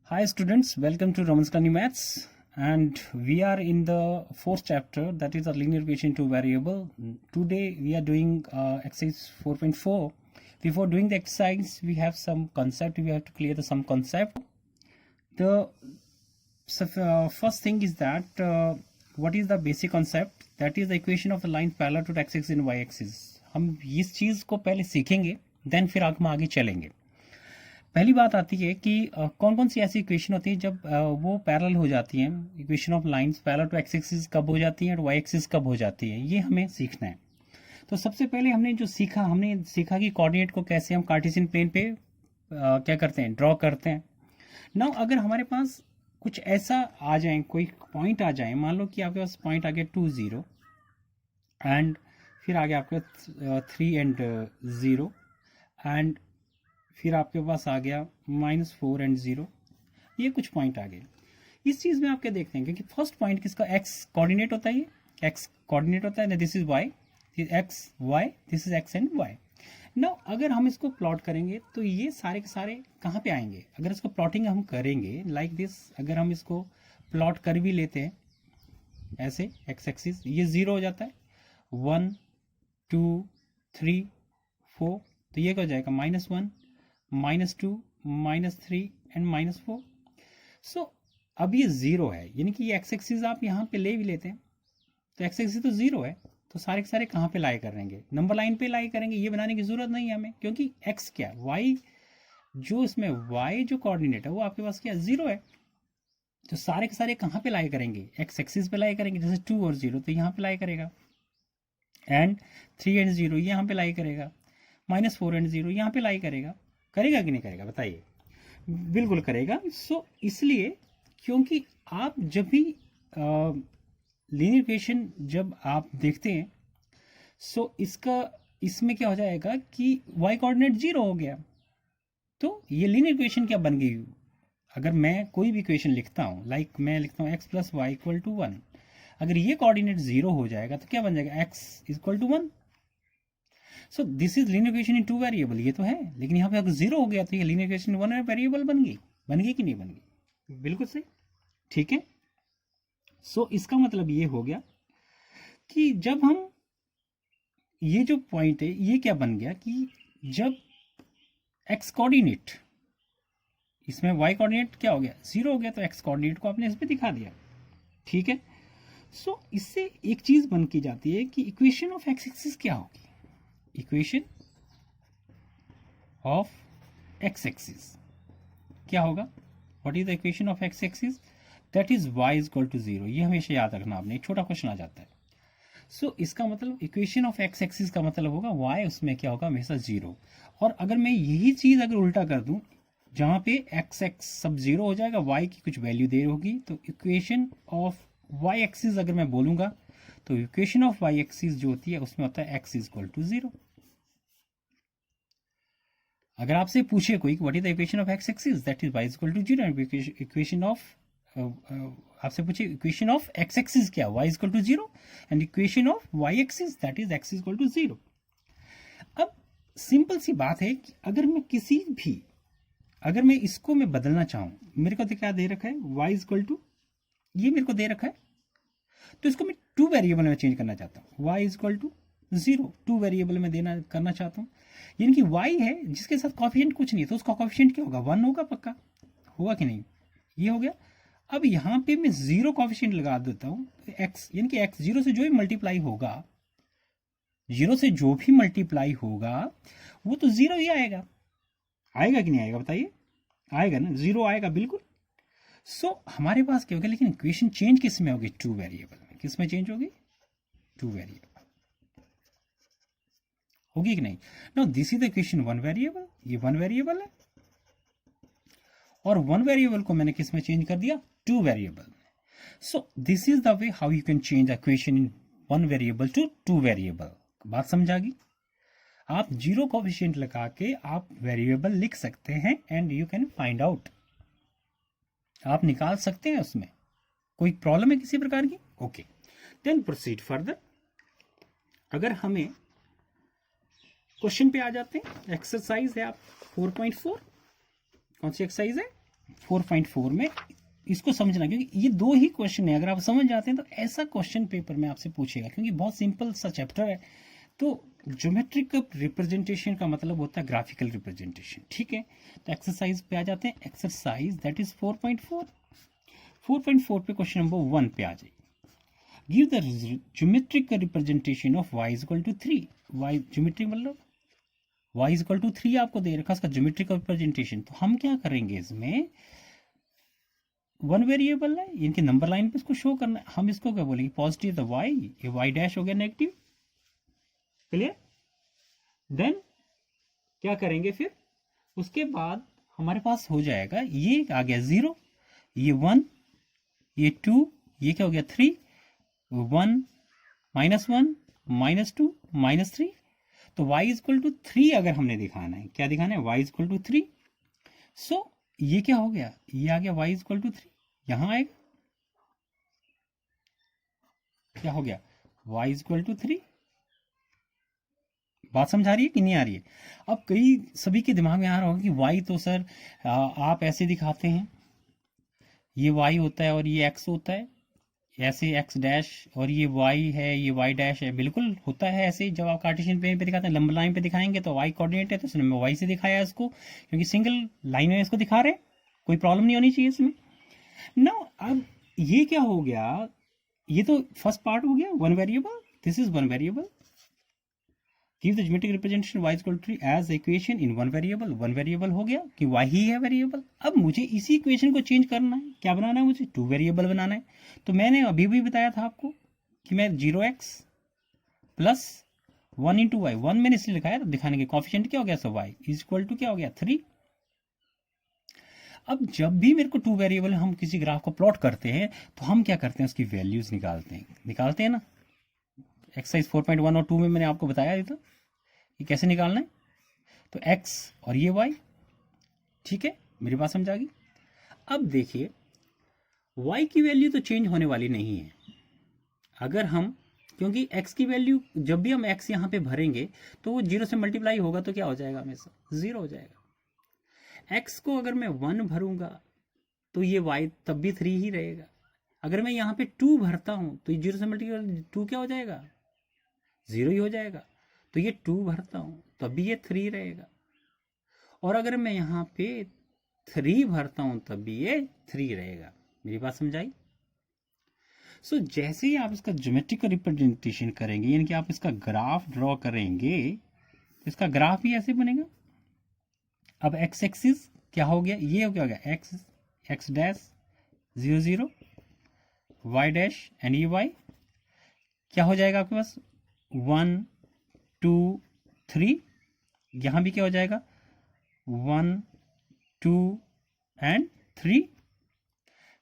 Hi students, welcome to Ramanskani Maths, and we are in the fourth chapter, that is a linear equation to variable. Today we are doing exercise 4.4. Before doing the exercise, we have some concept, we have to clear some concept. The first thing is that what is the basic concept, that is the equation of the line parallel to x-axis and y-axis. हम इस चीज़ को पहले सीखेंगे, then फिर आगे चलेंगे. पहली बात आती है कि कौन कौन सी ऐसी इक्वेशन होती है जब वो पैरेलल हो जाती हैं. Equation of lines parallel to x axis कब हो जाती हैं और वाई एक्सिस कब हो जाती है, ये हमें सीखना है. तो सबसे पहले हमने सीखा कि कोऑर्डिनेट को कैसे हम कार्टेशियन प्लेन पे क्या करते हैं, ड्रॉ करते हैं. नाउ अगर हमारे पास कुछ ऐसा आ जाए, कोई पॉइंट आ जाए, मान लो कि आपके पास पॉइंट आ गया 2 0 एंड फिर आ गया आपका 3 एंड 0 एंड फिर आपके पास आ गया -4 एंड 0. ये कुछ पॉइंट आ गए. इस चीज़ में आप क्या देखते हैं, क्योंकि फर्स्ट पॉइंट किसका एक्स कोऑर्डिनेट होता है, ये एक्स कोऑर्डिनेट होता है ना, this is y, x y, this is x and y. Now अगर हम इसको प्लॉट करेंगे तो ये सारे के सारे कहाँ पे आएंगे. अगर इसको प्लॉटिंग हम करेंगे लाइक दिस, अगर हम इसको प्लॉट कर भी लेते हैं ऐसे एक्स एक्सिस, ये 0 हो जाता है, 1 2 3 4, तो ये क्या हो जाएगा -1 -2 -3 एंड -4. सो अब ये 0 है, यानी कि ये एक्स एक्सिस आप यहाँ पे ले भी लेते हैं तो एक्स एक्सिस तो 0 है, तो सारे के सारे कहाँ पे लाई करेंगे, नंबर लाइन पे लाई करेंगे. ये बनाने की जरूरत नहीं है हमें, क्योंकि एक्स क्या, वाई, जो इसमें वाई जो कोऑर्डिनेट है वो आपके पास क्या 0 है. तो सारे के सारे कहाँ पे लाई करेंगे, एक्स एक्सिस पे लाई करेंगे. जैसे 2 और 0 तो यहाँ पे लाई करेगा, एंड 3 एंड 0 यहाँ पे लाई करेगा, -4 एंड 0 यहाँ पे लाई करेगा. करेगा कि नहीं करेगा बताइए, बिल्कुल करेगा. सो इसलिए, क्योंकि आप जब भी लीनियर इक्वेशन जब आप देखते हैं, सो इसमें क्या हो जाएगा कि y कोऑर्डिनेट 0 हो गया, तो ये लीनियर इक्वेशन क्या बन गई. अगर मैं कोई भी इक्वेशन लिखता हूँ, लाइक मैं लिखता हूँ x + y = 1, अगर ये कोऑर्डिनेट 0 हो जाएगा तो क्या बन जाएगा, x = 1. So this is linear equation in 2 variable, ये तो है, लेकिन यहाँ पे अगर 0 हो गया तो ये लीनियर इक्वेशन 1 वेरिएबल बन गई कि नहीं बन गई, बिल्कुल सही, ठीक है. सो इसका मतलब ये हो गया कि जब हम ये जो पॉइंट है ये क्या बन गया कि जब x कोऑर्डिनेट, इसमें y कोऑर्डिनेट क्या हो गया 0 हो गया, तो x कोऑर्डिनेट को आपने इस पे दिखा दिया, ठीक है. सो इससे एक चीज बन की जाती है कि इक्वेशन ऑफ एक्स एक्सिस क्या होगी. इक्वेशन ऑफ एक्स एक्सिस क्या होगा, what is the equation of x axis, that is y = 0. ये हमेशा याद रखना आपने, एक छोटा क्वेश्चन आ जाता है. सो इसका मतलब इक्वेशन ऑफ एक्स एक्सिस का मतलब होगा y, उसमें क्या होगा हमेशा 0. और अगर मैं यही चीज अगर उल्टा कर दूं, जहां पे x सब 0 हो जाएगा, y की कुछ वैल्यू दे होगी, तो इक्वेशन ऑफ y एक्सिस अगर मैं बोलूंगा तो इक्वेशन ऑफ y एक्सिस जो होती है उसमें होता है x = 0. अगर आपसे पूछे कोई what is the equation of x axis, that is y = 0, and equation of आपसे पूछे इक्वेशन ऑफ एक्स एक्सिस क्या, y = 0, and equation of y axis that is x = 0. अब सिंपल सी बात है कि अगर मैं इसको मैं बदलना चाहूं, मेरे को तो क्या दे रखा है, y = ये मेरे को दे रखा है, तो इसको मैं 2 वेरिएबल में चेंज करना चाहता हूँ, y = 0 2 वेरिएबल में करना चाहता हूँ. यानी कि y है जिसके साथ कॉफिशिएंट कुछ नहीं है, तो उसका कॉफिशिएंट क्या होगा, 1 होगा, पक्का होगा कि नहीं. ये हो गया. अब यहाँ पे मैं 0 कॉफिशिएंट लगा देता हूँ, x, यानी कि x 0 से जो भी मल्टीप्लाई होगा, 0 से जो भी मल्टीप्लाई होगा वो तो 0 ही आएगा कि नहीं आएगा बताइए, आएगा ना, 0 आएगा बिल्कुल. सो हमारे पास क्या होगा, लेकिन इक्वेशन चेंज किस में होगी, 2 वेरिएबल में. किस में चेंज होगी, 2 वेरिएबल होगी कि नहीं. No this is the equation 1 variable, ये 1 वेरिएबल है, और 1 वेरिएबल को मैंने किस में चेंज कर दिया, 2 वेरिएबल में. So this is the way how you can change the equation in 1 variable to 2 variable. बात समझा गई. आप 0 कोएफिशिएंट लगा के आप वेरिएबल लिख सकते हैं, and you can find out, आप निकाल सकते हैं. उसमें कोई प्रॉब्लम है किसी प्रकार की, ओके. Then proceed further. अगर हमें क्वेश्चन पे आ जाते हैं, एक्सरसाइज है आप 4.4, कौन सी एक्सरसाइज है, 4.4 में इसको समझना, क्योंकि ये दो ही क्वेश्चन है, अगर आप समझ जाते हैं तो ऐसा क्वेश्चन पेपर में आपसे पूछेगा, क्योंकि बहुत सिंपल सा चैप्टर है। तो ज्योमेट्रिकल रिप्रेजेंटेशन का मतलब होता है ग्राफिकल रिप्रेजेंटेशन, ठीक है। तो एक्सरसाइज पे आ जाते हैं। Exercise that is 4.4। 4.4 पे क्वेश्चन नंबर 1 पे आ जाइए। Give the geometrical representation of y is equal to 3। y geometry मतलब y इज इक्वल टू 3 आपको दे रखा उसका ज्योमेट्रिकल रिप्रेजेंटेशन। तो हम क्या करेंगे, इसमें वन वेरिएबल है, इनके नंबर लाइन पे इसको शो करना है। हम इसको क्या बोलेंगे, पॉजिटिव द y, ये y डैश हो गया नेगेटिव, क्लियर। देन क्या करेंगे फिर, उसके बाद हमारे पास हो जाएगा, ये आ गया 0, ये 1, ये 2, ये क्या हो गया 3, 1 -1 -2 -3। तो y इज इक्वल टू 3 अगर हमने दिखाना है, क्या दिखाना है, y इज इक्वल टू 3। सो ये क्या हो गया, ये आ गया y इज इक्वल टू 3, यहां आएगा क्या हो गया, y इज इक्वल टू 3। बात समझ आ रही है कि नहीं आ रही है। अब कई सभी के दिमाग में आ रहा होगा कि y तो सर आप ऐसे दिखाते हैं, ये y होता है और ये x होता है, ऐसे x डैश और ये y है, ये y डैश है, बिल्कुल होता है ऐसे ही। जब आप कार्टेशियन प्लेन पे दिखाते हैं, लंबा लाइन पे दिखाएंगे तो y कोऑर्डिनेट है, तो इसने y से दिखाया इसको, क्योंकि सिंगल लाइन में इसको दिखा रहे, कोई प्रॉब्लम नहीं होनी चाहिए इसमें ना। अब ये क्या हो गया, ये तो फर्स्ट पार्ट हो गया one variable, this is one variable. Give the geometric representation y equal to as equation in one variable, one variable हो गया कि y ही है वेरिएबल। अब मुझे इसी इक्वेशन को चेंज करना है, क्या बनाना है मुझे, टू वेरिएबल बनाना है। तो मैंने अभी भी बताया था आपको कि मैं 0x प्लस 1 इंटू वाई, 1 मैंने इसलिए लिखा है तो दिखाने के कॉफिशिएंट क्या हो गया, सो y इज इक्वल टू क्या हो गया 3। अब जब भी मेरे को टू वेरिएबल हम किसी ग्राफ को प्लॉट करते हैं तो हम क्या करते हैं, उसकी वैल्यूज निकालते हैं ना। एक्सरसाइज 4.1 और 2 में मैंने आपको बताया था कि कैसे निकालना है। तो x और ये y, ठीक है, मेरी बात समझ आ गई। अब देखिए y की वैल्यू तो चेंज होने वाली नहीं है, अगर हम, क्योंकि x की वैल्यू जब भी हम x यहाँ पे भरेंगे तो वो 0 से मल्टीप्लाई होगा तो क्या हो जाएगा, हमेशा 0 हो जाएगा। x को अगर मैं 1 भरूंगा तो ये y तब भी 3 ही रहेगा। अगर मैं यहाँ पे 2 भरता हूं तो ये 0 से मल्टीप्लाई 2 क्या हो जाएगा, 0 ही हो जाएगा। तो ये 2 भरता हूं तब भी ये 3 रहेगा, और अगर मैं यहाँ पे 3 भरता हूं तब भी ये 3 रहेगा। मेरी बात समझाई। सो जैसे ही आप इसका ज्योमेट्रिकल रिप्रेजेंटेशन करेंगे, यानी कि आप इसका ग्राफ ड्रॉ करेंगे, इसका ग्राफ ही ऐसे बनेगा। अब एक्स एक्सिस क्या हो गया, ये क्या हो गया, x dash 0 0 y dash and ये y क्या हो जाएगा आपके पास 1 2 3, यहां भी क्या हो जाएगा 1 2 एंड 3।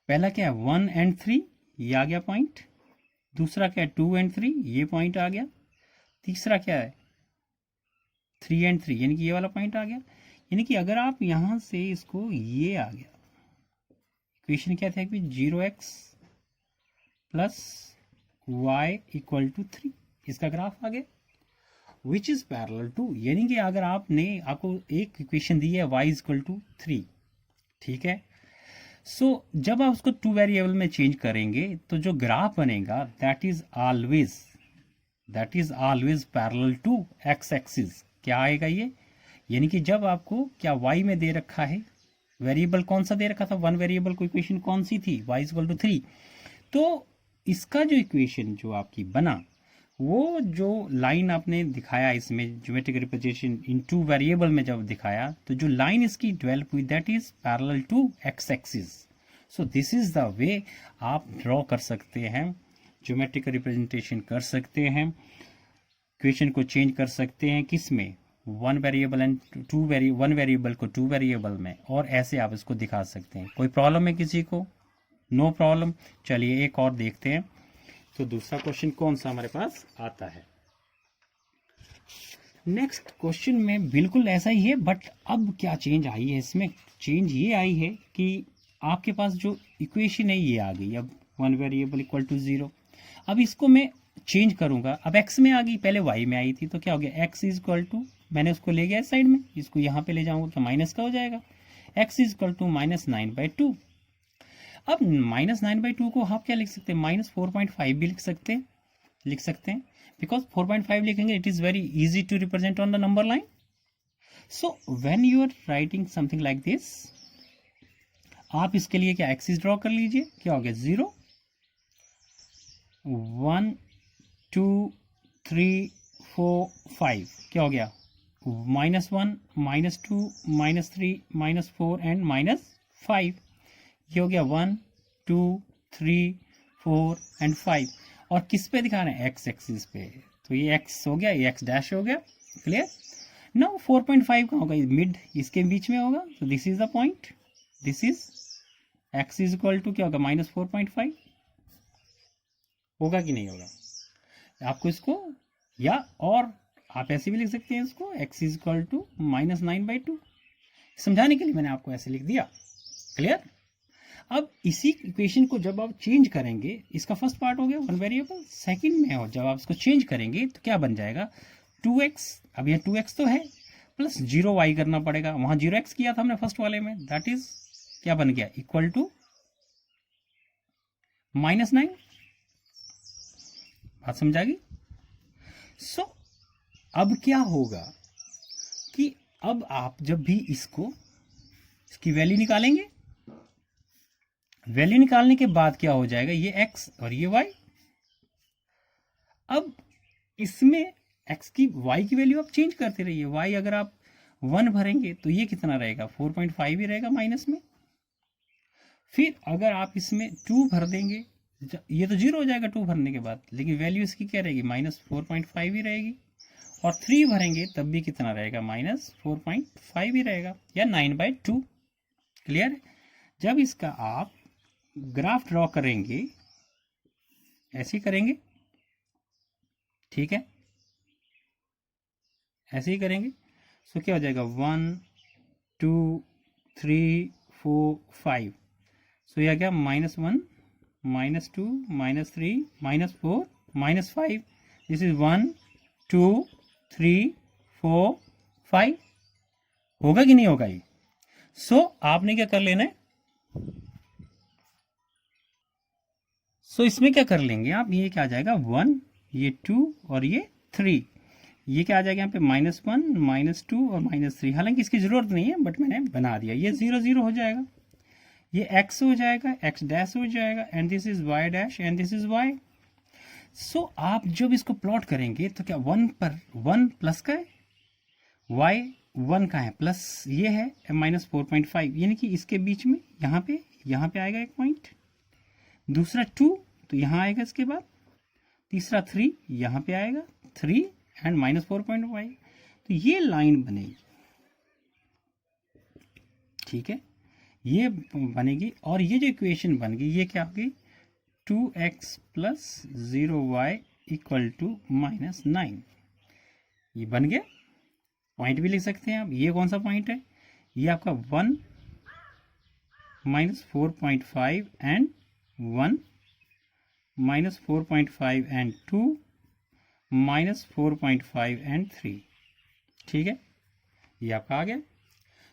पहला क्या है 1 एंड 3, ये आ गया पॉइंट। दूसरा क्या है 2 एंड 3, ये पॉइंट आ गया। तीसरा क्या है 3 एंड 3, यानी कि ये वाला पॉइंट आ गया। यानी कि अगर आप यहां से इसको, ये आ गया इक्वेशन क्या था कि 0x plus y equal to 3, इसका ग्राफ आ गया विच इज पैरेलल टू, यानी कि अगर आपको एक इक्वेशन दी है y इज इक्वल टू 3, ठीक है। सो जब आप उसको टू वेरिएबल में चेंज करेंगे तो जो ग्राफ बनेगा that is always parallel to x axis. क्या आएगा ये, यानी कि जब आपको क्या y में दे रखा है, वेरिएबल कौन सा दे रखा था, वन वेरिएबल को इक्वेशन कौन सी थी, y इज इक्वल टू 3। तो इसका जो इक्वेशन जो आपकी बना, वो जो लाइन आपने दिखाया इसमें geometric representation in two variable में जब दिखाया, तो जो लाइन इसकी डेवलप हुई that is parallel to x axis. So this is the way आप ड्रॉ कर सकते हैं, ज्योमेट्रिक रिप्रेजेंटेशन कर सकते हैं, इक्वेशन को चेंज कर सकते हैं, किस में, one variable and one variable को टू वेरिएबल में, और ऐसे आप इसको दिखा सकते हैं। कोई प्रॉब्लम है किसी को, नो प्रॉब्लम। चलिए एक और देखते हैं। तो दूसरा क्वेश्चन कौन सा हमारे पास आता है, नेक्स्ट क्वेश्चन में बिल्कुल ऐसा ही है, बट अब क्या चेंज आई है इसमें, चेंज ये आई है कि आपके पास जो इक्वेशन है ये आ गई, अब वन वेरिएबल इक्वल टू 0। अब इसको मैं चेंज करूंगा, अब x में आ गई, पहले y में आई थी, तो क्या हो गया x इज इक्वल टू, मैंने उसको ले गया इस साइड में, इसको यहाँ पे ले जाऊंगा, क्या माइनस का हो जाएगा, x इज इक्वल टू -9/2। अब -9/2 को आप क्या लिख सकते हैं, -4.5 भी लिख सकते हैं, बिकॉज 4.5 लिखेंगे it is very easy to represent on the number line. So when you are writing something like this, आप इसके लिए क्या एक्सिस ड्रॉ कर लीजिए, क्या हो गया 0 1 2 3 4 5, क्या हो गया -1 -2 -3 -4 एंड -5, ये हो गया 1 2 3 4 एंड 5। और किस पे दिखा रहे हैं, एक्स एक्सिस पे, तो ये एक्स हो गया, ये एक्स डैश हो गया, क्लियर। नाउ 4.5 का होगा, मिड इसके बीच में होगा, तो this is the point, this is x is equal to क्या होगा -4.5, होगा कि नहीं होगा। आपको इसको, या और आप ऐसे भी लिख सकते हैं इसको, x इज इक्वल टू -9/2, समझाने के लिए मैंने आपको ऐसे लिख दिया, क्लियर। अब इसी इक्वेशन को जब आप चेंज करेंगे, इसका फर्स्ट पार्ट हो गया वन वेरिएबल, सेकंड में हो जब आप इसको चेंज करेंगे तो क्या बन जाएगा 2x, अब यह 2x तो है, प्लस 0y करना पड़ेगा, वहां 0x किया था हमने फर्स्ट वाले में, दैट इज क्या बन गया इक्वल टू -9। बात समझागी। सो अब क्या होगा कि अब आप जब भी इसकी वैल्यू निकालेंगे, वैल्यू निकालने के बाद क्या हो जाएगा, ये x और ये y। अब इसमें x की y की वैल्यू आप चेंज करते रहिए, y अगर आप 1 भरेंगे तो ये कितना रहेगा 4.5 ही रहेगा माइनस में। फिर अगर आप इसमें 2 भर देंगे, ये तो 0 हो जाएगा 2 भरने के बाद, लेकिन वैल्यू इसकी क्या रहेगी -4.5 ही रहेगी। और 3 भरेंगे तब भी कितना रहेगा -4.5 ही रहेगा, या 9/2, क्लियर। जब इसका आप ग्राफ ड्रॉ करेंगे, ऐसे ही करेंगे, ठीक है, ऐसे ही करेंगे, सो क्या हो जाएगा 1 2 3 4 5, सो यह क्या -1 -2 -3 -4 -5, दिस इज 1 2 3 4 5, होगा कि नहीं होगा ये। सो आपने क्या कर लेना है, सो इसमें क्या कर लेंगे आप, ये क्या आ जाएगा 1, ये 2 और ये 3, ये क्या आ जाएगा यहाँ पे -1 -2 और -3, हालांकि इसकी जरूरत नहीं है बट मैंने बना दिया, ये 0 0 हो जाएगा, ये x हो जाएगा, x डैश हो जाएगा, and this is y dash and this is y। सो आप जब इसको प्लॉट करेंगे तो क्या 1 पर 1 प्लस का है, y 1 का है, प्लस ये है -4.5, यानी कि इसके बीच में यहाँ पे आएगा एक पॉइंट, दूसरा 2 तो यहाँ आएगा, इसके बाद तीसरा 3 यहाँ पे आएगा, 3 एंड -4.5, तो ये लाइन बनेगी, ठीक है, ये बनेगी। और ये जो इक्वेशन बन गई, ये क्या होगी 2x + 0y = -9, ये बन गया। पॉइंट भी लिख सकते हैं आप, ये कौन सा पॉइंट है, ये आपका 1 -4.5 एंड 1 -4.5 एंड 2 -4.5 एंड 3, ठीक है, ये आपका आ गया।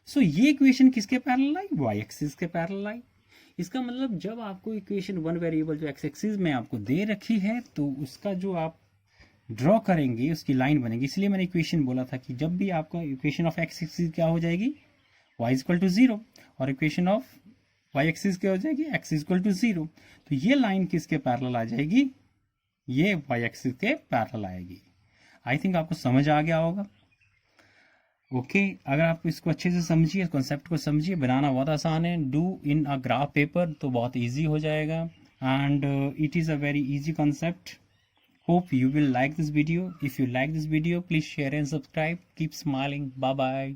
सो ये इक्वेशन किसके पैरेलल आई, y एक्सिस के पैरेलल आई। इसका मतलब जब आपको इक्वेशन वन वेरिएबल जो x एक्सिस में आपको दे रखी है, तो उसका जो आप ड्रॉ करेंगे उसकी लाइन बनेगी। इसलिए मैंने इक्वेशन बोला था कि जब भी आपका इक्वेशन ऑफ x एक्सिस क्या हो जाएगी, y = 0, और इक्वेशन ऑफ y एक्सिस क्या हो जाएगी, x = 0, तो ये लाइन किसके पैरेलल आ जाएगी, ये y एक्सिस के पैरेलल आएगी। आई थिंक आपको समझ आ गया होगा। ओके, अगर आप इसको अच्छे से समझिए, कॉन्सेप्ट को समझिए, बनाना बहुत आसान है, do in a graph paper तो बहुत इजी हो जाएगा, and it is a very easy concept. Hope you will like this video. If you like this video, please share and subscribe. Keep smiling. Bye bye.